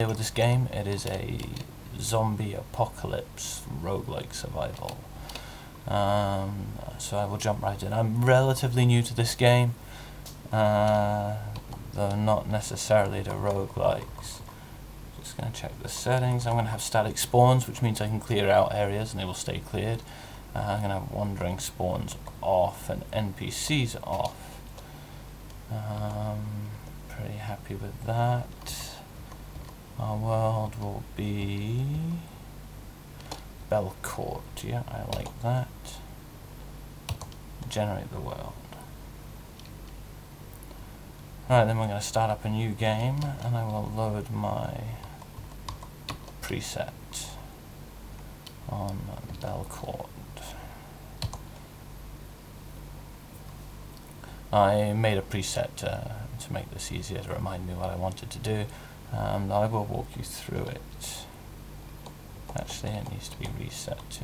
With this game, it is a zombie apocalypse roguelike survival. So I will jump right in. I'm relatively new to this game, though not necessarily to roguelikes. Just going to check the settings. I'm going to have static spawns, which means I can clear out areas and they will stay cleared. I'm going to have wandering spawns off and NPCs off. Pretty happy with that. Our world will be Belcourt. Yeah, I like that. Generate the world. Right, then we're going to start up a new game, and I will load my preset on Belcourt. I made a preset to make this easier, to remind me what I wanted to do. I will walk you through it. Actually, it needs to be reset to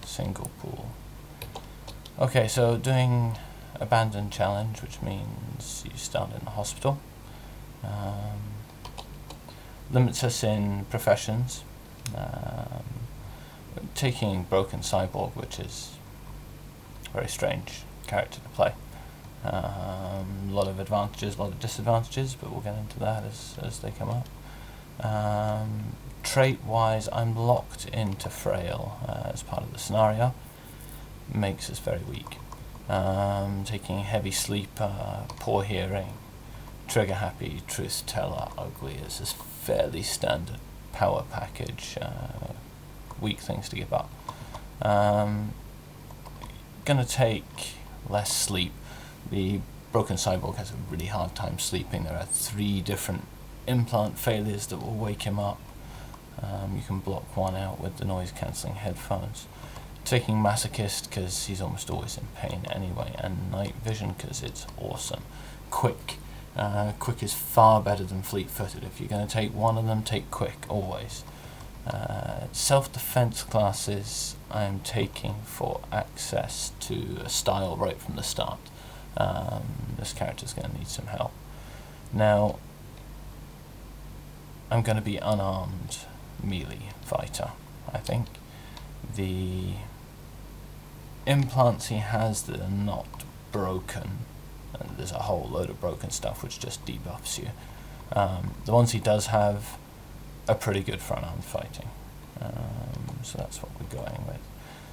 single pool. Okay, so doing abandoned challenge, which means you start in the hospital. Limits us in professions. Taking Broken Cyborg, which is a very strange character to play. A lot of advantages, a lot of disadvantages, but we'll get into that as they come up. Trait wise, I'm locked into frail as part of the scenario. Makes us very weak. Taking heavy sleep, poor hearing, trigger happy, truth teller, ugly is this fairly standard power package. Weak things to give up. Gonna take less sleep. The Broken Cyborg has a really hard time sleeping. There are 3 different implant failures that will wake him up. You can block one out with the noise cancelling headphones. Taking Masochist because he's almost always in pain anyway, and Night Vision because it's awesome. Quick. Quick is far better than fleet-footed. If you're going to take one of them, take Quick, always. Self-defense classes I'm taking for access to a style right from the start. This character's going to need some help. Now, I'm going to be unarmed melee fighter, I think. The implants he has that are not broken, and there's a whole load of broken stuff which just debuffs you. The ones he does have are pretty good for unarmed fighting. So that's what we're going with.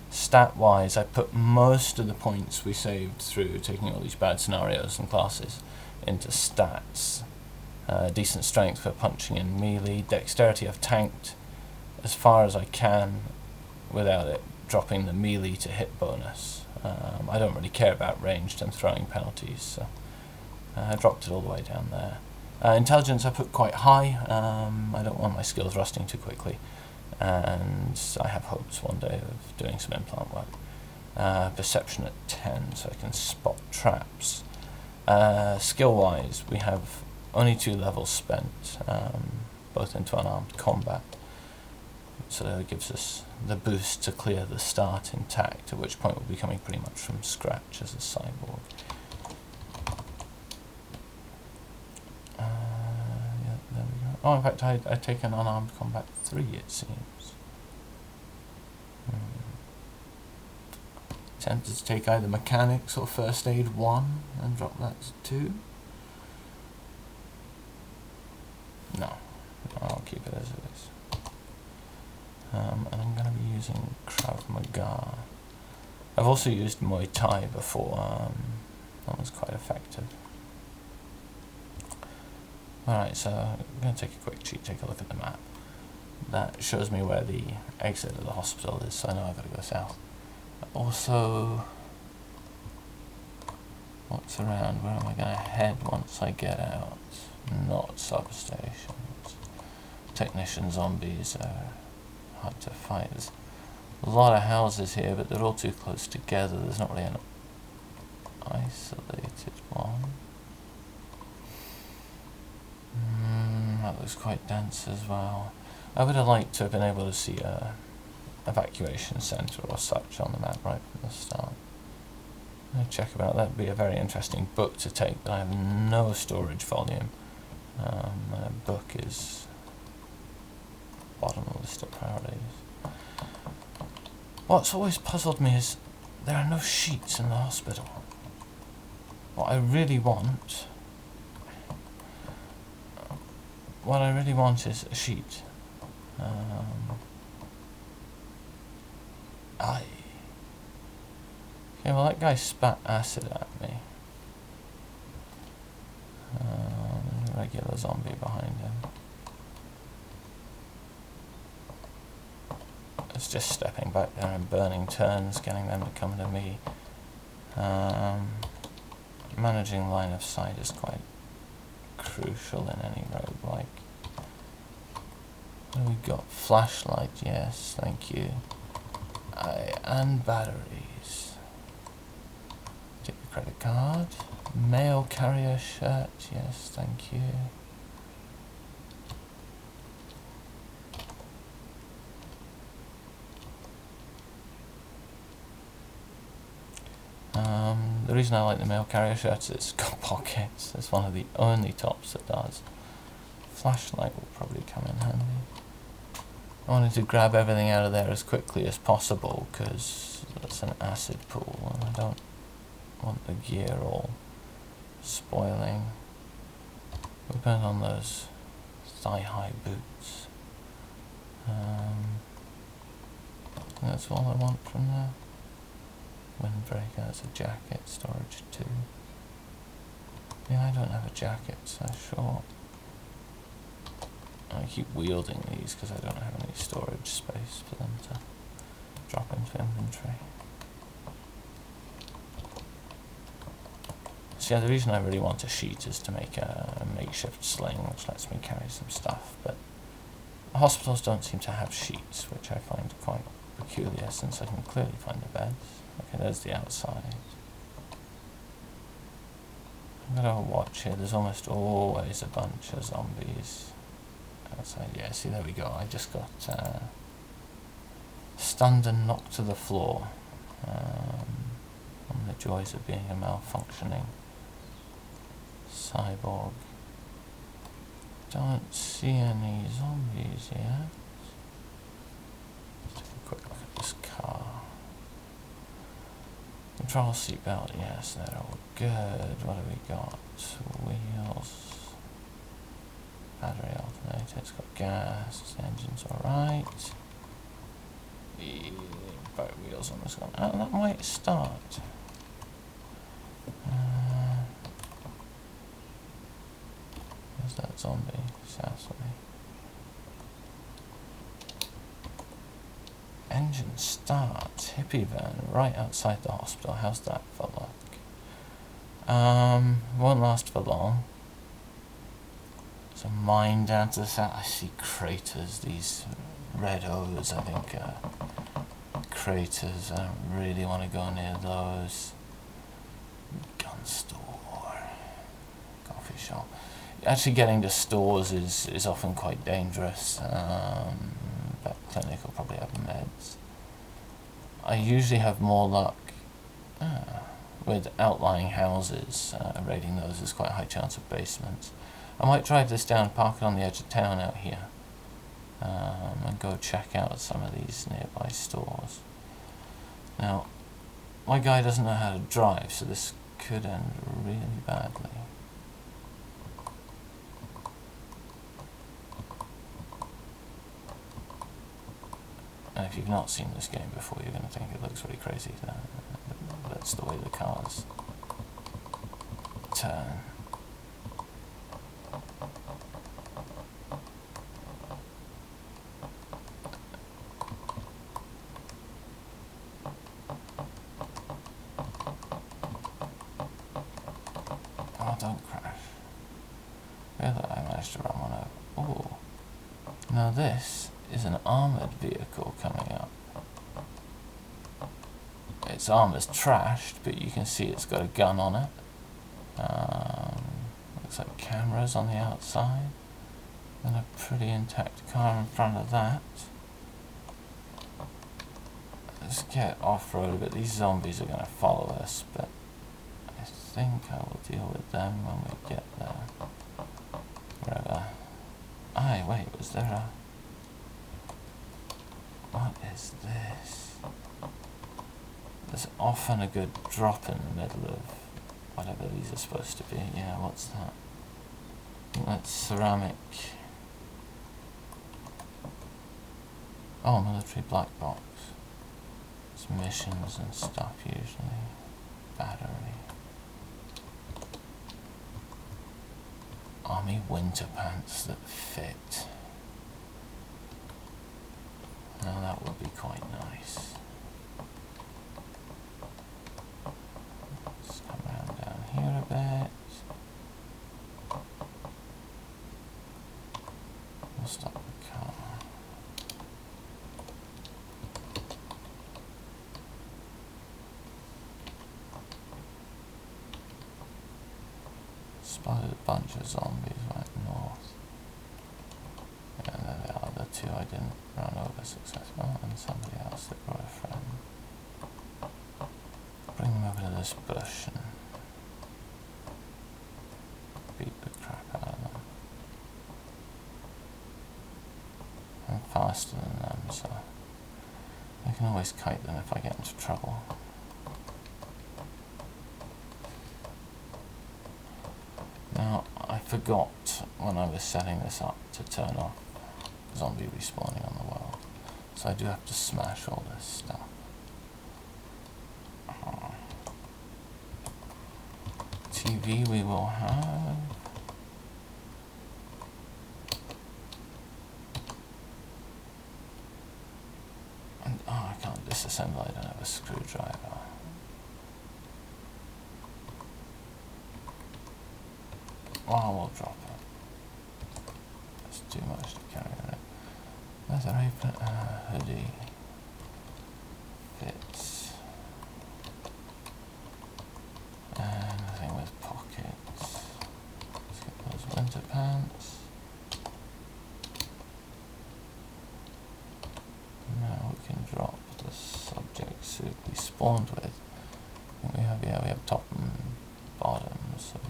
Stat-wise, I put most of the points we saved through taking all these bad scenarios and classes into stats. Decent strength for punching in melee. Dexterity I've tanked as far as I can without it dropping the melee to hit bonus. I don't really care about ranged and throwing penalties, so I dropped it all the way down there. Intelligence I put quite high. I don't want my skills rusting too quickly, and I have hopes one day of doing some implant work. Perception at 10, so I can spot traps. Skill-wise, we have only 2 levels spent, both into unarmed combat, so that gives us the boost to clear the start intact, at which point we'll be coming pretty much from scratch as a cyborg. Yeah, there we go. Oh, in fact, I take an unarmed combat 3, it seems. Tempted to take either mechanics or first aid 1 and drop that to 2. No, I'll keep it as it is. And I'm going to be using Krav Maga. I've also used Muay Thai before. That was quite effective. Alright, so I'm going to take a quick cheat, take a look at the map. That shows me where the exit of the hospital is, so I know I've got to go south. Also, what's around? Where am I going to head once I get out? Not substations. Technician zombies are hard to fight. There's a lot of houses here, but they're all too close together. There's not really an isolated one. That looks quite dense as well. I would have liked to have been able to see a evacuation centre or such on the map right from the start. I'll check about that. Would be a very interesting book to take, but I have no storage volume. A book is list of priorities. What's always puzzled me is there are no sheets in the hospital. What I really want is a sheet. Aye. Okay, well that guy spat acid at me. There's a regular zombie behind him. It's just stepping back there and burning turns, getting them to come to me. Managing line of sight is quite crucial in any roguelike. What have we got? Flashlight, yes, thank you. And batteries. Take the credit card. Mail carrier shirt, yes, thank you. The reason I like the mail carrier shirt is it's got pockets. It's one of the only tops that does. Flashlight will probably come in handy. I wanted to grab everything out of there as quickly as possible because it's an acid pool and I don't want the gear all spoiling. We put on those thigh-high boots. That's all I want from there. Windbreaker, that's a jacket, storage 2. Yeah, I don't have a jacket, so sure. I keep wielding these because I don't have any storage space for them to drop into inventory. So yeah, the reason I really want a sheet is to make a makeshift sling which lets me carry some stuff, but hospitals don't seem to have sheets, which I find quite peculiar since I can clearly find the beds. Okay, there's the outside. I'm gonna watch here, there's almost always a bunch of zombies outside. Yeah, see, there we go. I just got stunned and knocked to the floor. On the joys of being a malfunctioning cyborg. Don't see any zombies yet. Let's take a quick look at this car. Control seatbelt, yes, they're all good. What have we got? Wheels. Battery alternator, it's got gas, the engine's alright. The boat wheels almost gone. Oh, that might start. There's that zombie south of me. Engine start, hippie van, right outside the hospital. How's that for luck? Won't last for long. There's a mine down to the south. I see craters, these red O's, I think, craters. I don't really want to go near those. Gun store, coffee shop. Actually getting to stores is often quite dangerous. But clinic will probably have meds. I usually have more luck with outlying houses. Raiding those is quite a high chance of basements. I might drive this down, park it on the edge of town out here, and go check out some of these nearby stores. Now, my guy doesn't know how to drive, so this could end really badly. And if you've not seen this game before, you're going to think it looks really crazy. That's the way the cars turn. Oh, don't crash. Really, I managed to run one over. Ooh. Now this is an armoured vehicle coming up. Its armour's trashed, but you can see it's got a gun on it. Looks like cameras on the outside. And a pretty intact car in front of that. Let's get off-road a bit. These zombies are going to follow us, but I think I will deal with them when we get there. Wherever. Aye, wait, was there a... What is this? There's often a good drop in the middle of whatever these are supposed to be. Yeah, what's that? I think that's ceramic. Oh, military black box. It's missions and stuff usually. Battery. Army winter pants that fit. Now that would be quite nice. Let's come around down here a bit. We'll stop the car. Spotted a bunch of zombies right north. And there they are, the two I didn't run over successfully, and somebody else that brought a friend. Bring them over to this bush and beat the crap out of them. I'm faster than them, so I can always kite them if I get into trouble. Now, I forgot when I was setting this up to turn off zombie respawning on the world, so I do have to smash all this stuff. TV we will have. And, oh, I can't disassemble, I don't have a screwdriver. Oh, we'll drop it. That's too much to carry on it. Leather apron, hoodie. Fits. Anything with pockets. Let's get those winter pants. Now we can drop the subject suit we spawned with. I think we have top and bottom, so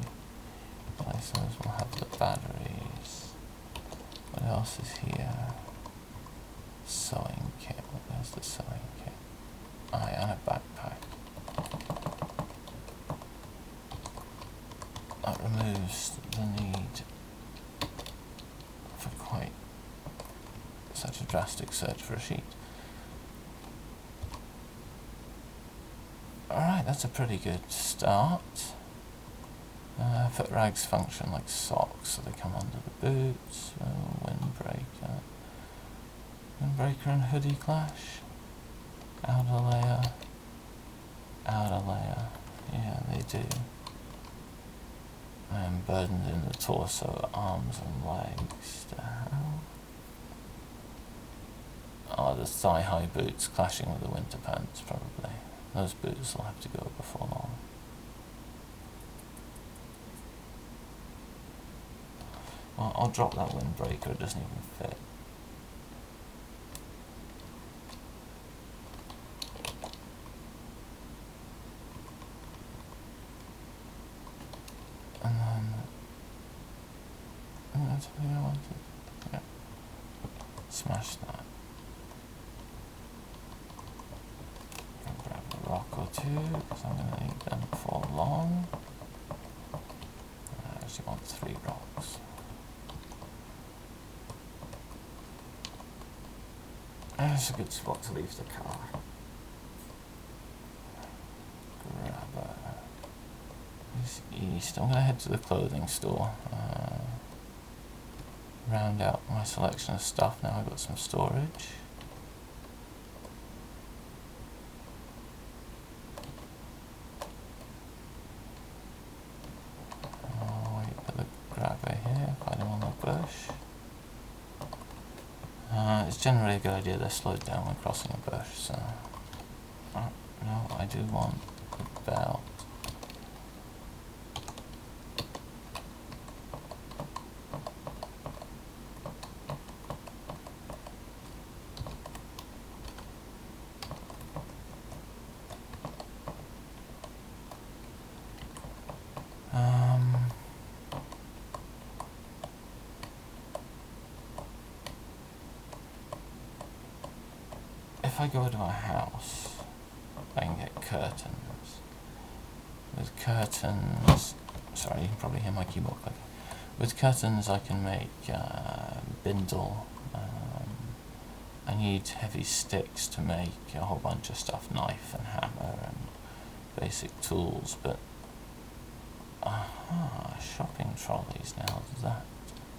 place those. We'll have the batteries. What else is here? Sewing kit. There's the sewing kit. Aye, and a backpack. That removes the need for quite such a drastic search for a sheet. Alright, that's a pretty good start. Foot rags function like socks, so they come under the boots. Windbreaker. Windbreaker and hoodie clash. Outer layer. Outer layer. Yeah, they do. I am burdened in the torso, arms and legs. The hell? Oh, the thigh-high boots clashing with the winter pants, probably. Those boots will have to go before long. Well, I'll drop that windbreaker, it doesn't even fit. And then, I think that's everything I wanted. Yeah. Smash that. And grab a rock or two, because I'm going to need them before long. I actually want 3 rocks. That's a good spot to leave the car. Grab this east. I'm going to head to the clothing store. Round out my selection of stuff. Now I've got some storage. I'll wait for the grabber here. Find him on the bush. It's generally a good idea they're slowed down when crossing a bush, so... no, I do want the belt. if I go to a house, I can get curtains. With curtains, sorry, you can probably hear my keyboard clicking. With curtains, I can make bindle. I need heavy sticks to make a whole bunch of stuff, knife and hammer and basic tools, but shopping trolleys now,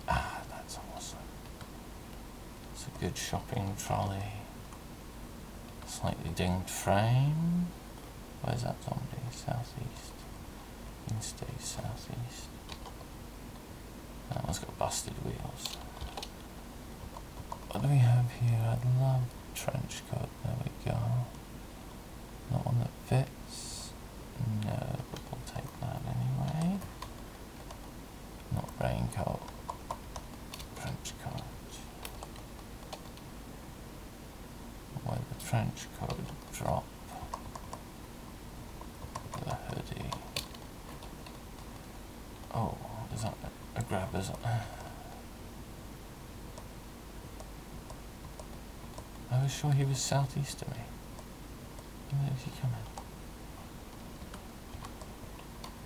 that's awesome. It's a good shopping trolley. Slightly dinged frame. Where's that zombie? Southeast. You can stay southeast. That one's got busted wheels. What do we have here? I'd love trench coat. There we go. Not one that fits. No, but we'll take that anyway. Not raincoat. Trench coat. Where the trench coat drop. The hoodie. Oh, is that a grabber's? I was sure he was southeast of me. Where is he coming?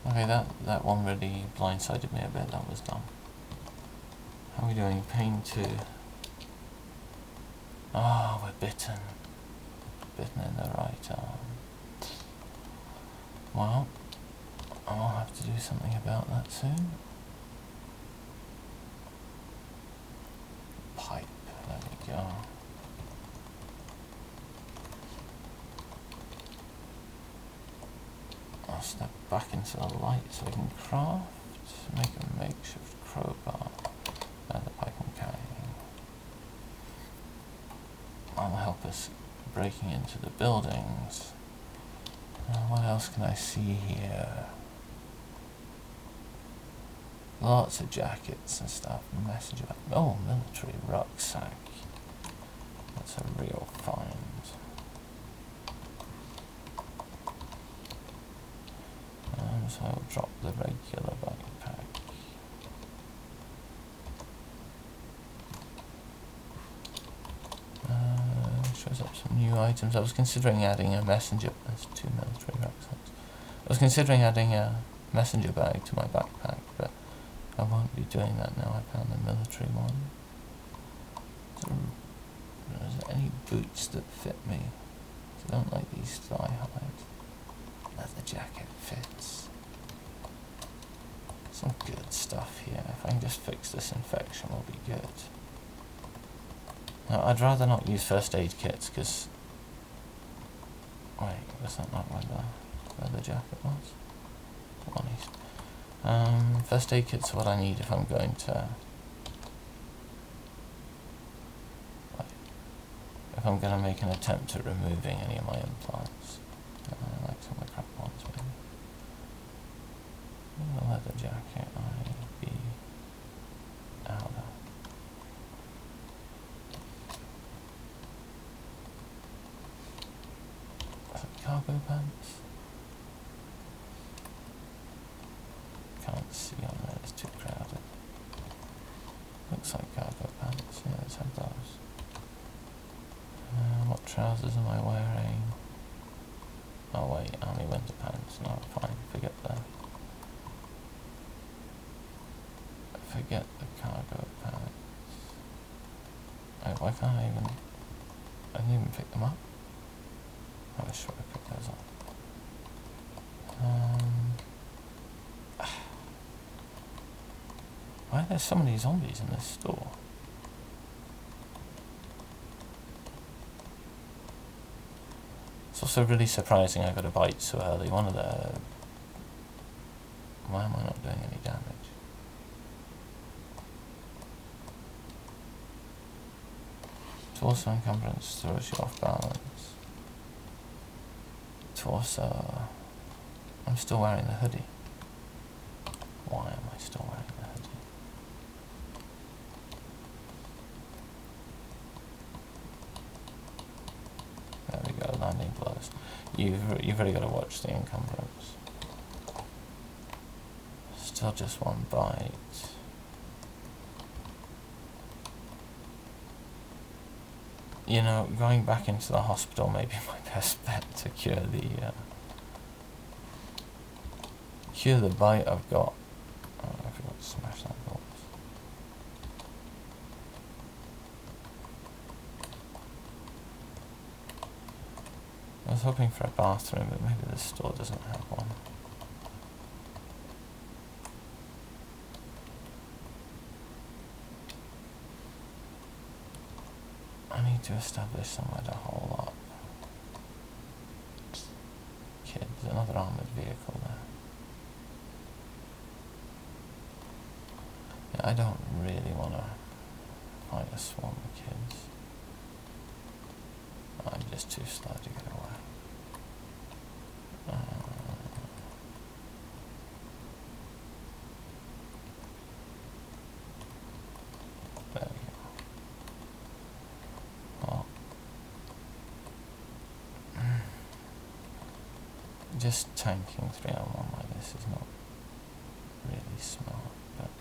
Okay, that one really blindsided me a bit. That was dumb. How are we doing? Pain 2. Ah, we're bitten. Bitten in the right arm. Well, I'll have to do something about that soon. Pipe. There we go. I'll step back into the light so I can craft, make a makeshift crowbar and the pipe I'm carrying. That'll help us breaking into the buildings. What else can I see here? Lots of jackets and stuff. Messenger. Oh, military rucksack. That's a real find. So I'll drop the regular backpack. Shows up some new items. I was considering adding a messenger. There's 2 military rucksacks. I was considering adding a messenger bag to my backpack, but I won't be doing that now. I found the military one. Is there any boots that fit me? I don't like these thigh highs. Leather jacket fits. Some good stuff here. If I can just fix this infection, we'll be good. Now, I'd rather not use first aid kits, because... Wait, was that not where the jacket was? One east. First aid kits are what I need if I'm going to... If I'm going to make an attempt at removing any of my implants. Like some of the crap ones, maybe. The leather jacket, I'd be out of. Cargo pants? Can't see on there, it's too crowded. Looks like cargo pants, yeah, let's have those. What trousers am I wearing? Oh wait, army winter pants, no, fine, forget that. Forget the cargo pants. Wait, why can't I even... I didn't even pick them up. I was sure I picked those up. Why are there so many zombies in this store? It's also really surprising I got a bite so early. One of the... Why am I not doing any damage? Torso encumbrance throws you off balance. Torso... I'm still wearing the hoodie. Why am I still wearing the hoodie? There we go, landing blows. You've really got to watch the encumbrance. Still just one bite. you know, going back into the hospital may be my best bet to cure the bite I've got. Oh, I forgot to smash that corpse. I was hoping for a bathroom, but maybe this store doesn't have one. I need to establish somewhere to hole up. Kids, another armoured vehicle there. Yeah, I don't really want to fight a swarm of kids. I'm just too slow to get away. There we go. Well, just tanking 3-on-1 like this is not really smart, but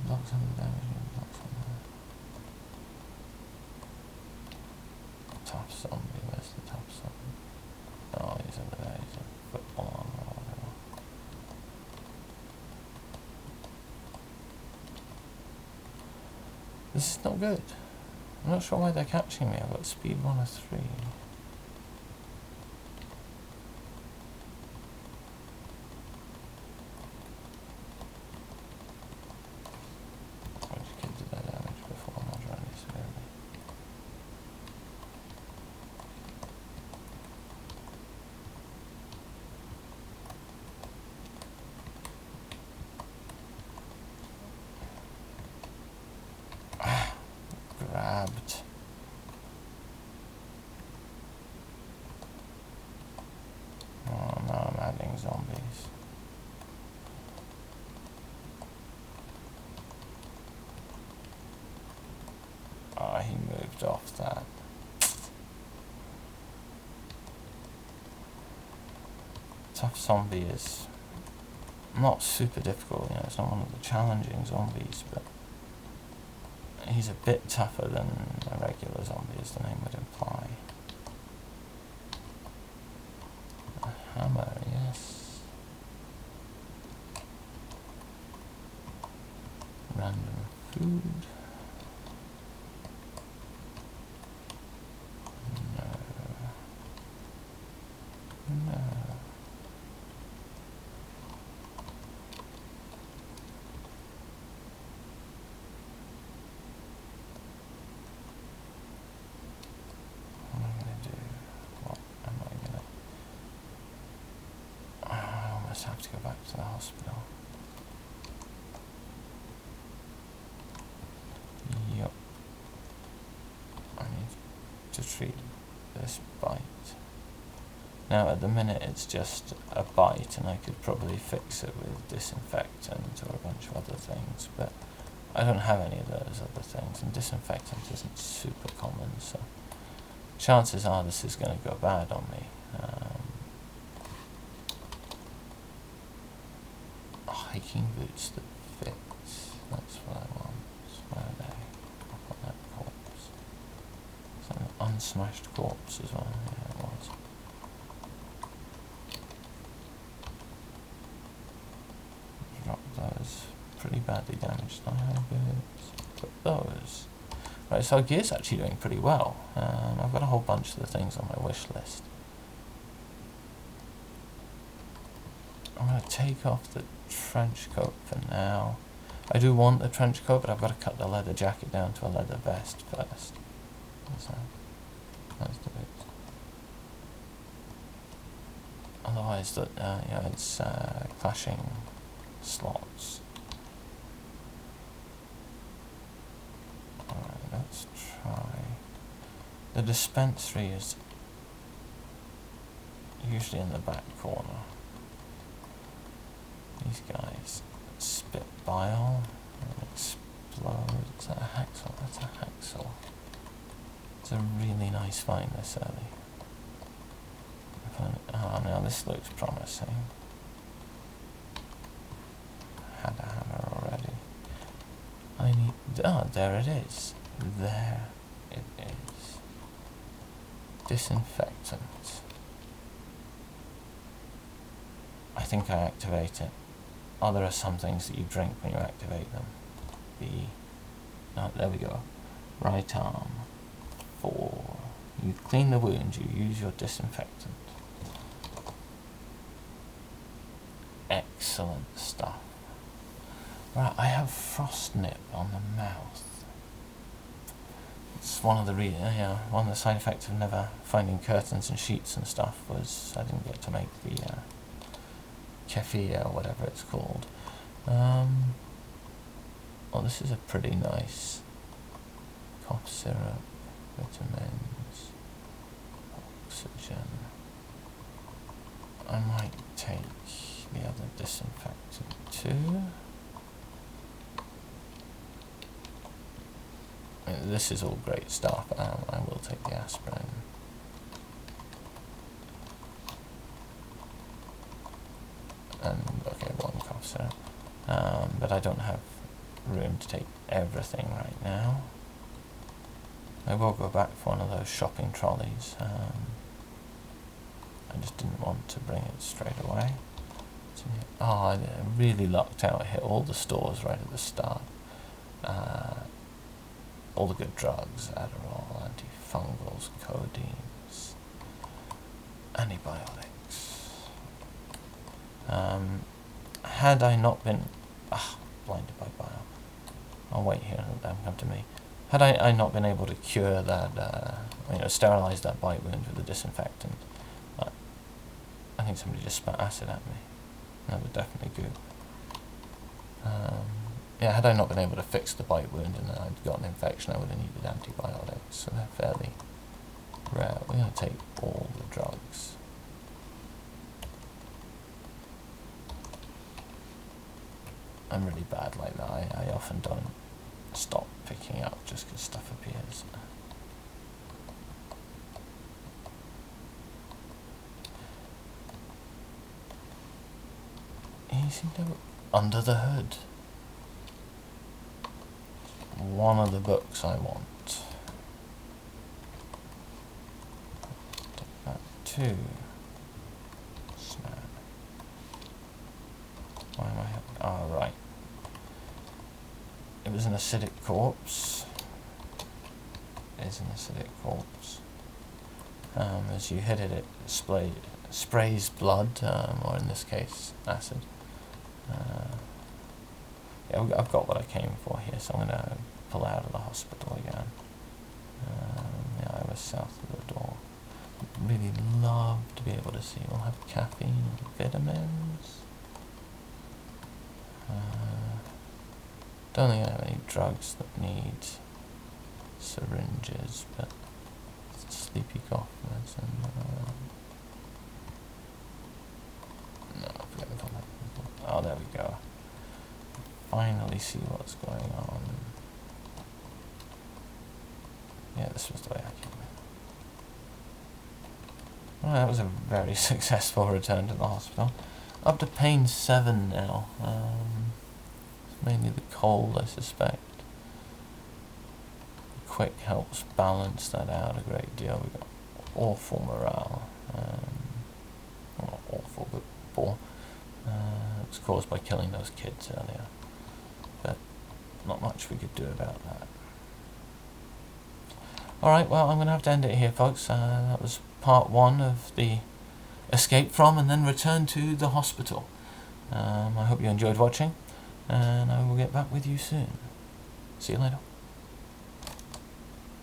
blocks on the damage, blocks on the tough zombie. Where's the tough zombie? Oh, he's over there. He's a football armor or whatever. This is not good. I'm not sure why they're catching me. I've got speed 1 or 3. Which kid did I damage before? I'm not really severely. Grabbed. Oh, now I'm adding zombies. Ah, he moved off that. Tough zombie is not super difficult, you know, it's not one of the challenging zombies, but he's a bit tougher than a regular zombie, as the name would imply. A hammer, yes. Random food. No. No. Have to go back to the hospital. Yup. I need to treat this bite. Now at the minute it's just a bite and I could probably fix it with disinfectant or a bunch of other things, but I don't have any of those other things, and disinfectant isn't super common, so chances are this is going to go bad on me. Hiking boots that fit. That's what I want. Where are they? Up on that corpse. Is that an unsmashed corpse as well? Yeah, it was. Drop those. Pretty badly damaged high boots. Put those. Right, so our gear's actually doing pretty well. I've got a whole bunch of the things on my wish list. I'm going to take off the trench coat for now. I do want the trench coat, but I've got to cut the leather jacket down to a leather vest first. What's that? That's the boots. Otherwise, yeah, it's clashing slots. Alright, let's try. The dispensary is usually in the back corner. These guys spit bile and explode. Is that a hacksaw? That's a hacksaw. It's a really nice find this early. Oh, now this looks promising. Had a hammer already. I I need... Oh, there it is. There it is. Disinfectant. I think I activate it. Oh, there are some things that you drink when you activate them. Oh, there we go. Right arm. 4. You clean the wound, you use your disinfectant. Excellent stuff. Right, I have frost nip on the mouth. It's one of the side effects of never finding curtains and sheets and stuff was I didn't get to make the kefir or whatever it's called. Oh, this is a pretty nice cough syrup, vitamins, oxygen. I might take the other disinfectant too. This is all great stuff. I will take the aspirin. And okay, 1 cough syrup. But I don't have room to take everything right now. I will go back for one of those shopping trolleys. I just didn't want to bring it straight away. Oh, I really lucked out. I hit all the stores right at the start. All the good drugs, Adderall, antifungals, codeines, antibiotics. Had I not been... blinded by bile. I'll wait here and let them come to me. Had I not been able to cure that, sterilise that bite wound with the disinfectant, I think somebody just spat acid at me. That was definitely good. Yeah, had I not been able to fix the bite wound and I'd got an infection, I would have needed antibiotics, so they're fairly rare. We're going to take all the drugs. I'm really bad like that. I often don't stop picking up just because stuff appears. Easy to... Under the hood. One of the books I want. Take that too. Snap. Why am I having... Oh, right. It was an acidic corpse. It is an acidic corpse. As you hit it, it sprays blood, or in this case, acid. Yeah, I've got what I came for here, so I'm going to pull out of the hospital again. Yeah, I was south of the door. I'd really love to be able to see. We'll have caffeine, vitamins. Don't think I have any drugs that need syringes, but sleepy cough medicine. No, forget the contact. Oh, there we go. Finally see what's going on. Yeah, this was the way I came in. Well, that was a very successful return to the hospital. Up to pain 7 now. Mainly the cold, I suspect. Quick helps balance that out a great deal. We've got awful morale. Well, not awful, but poor. It was caused by killing those kids earlier. But not much we could do about that. Alright, well, I'm going to have to end it here, folks. That was part 1 of the escape from and then return to the hospital. I hope you enjoyed watching, and I will get back with you soon. See you later.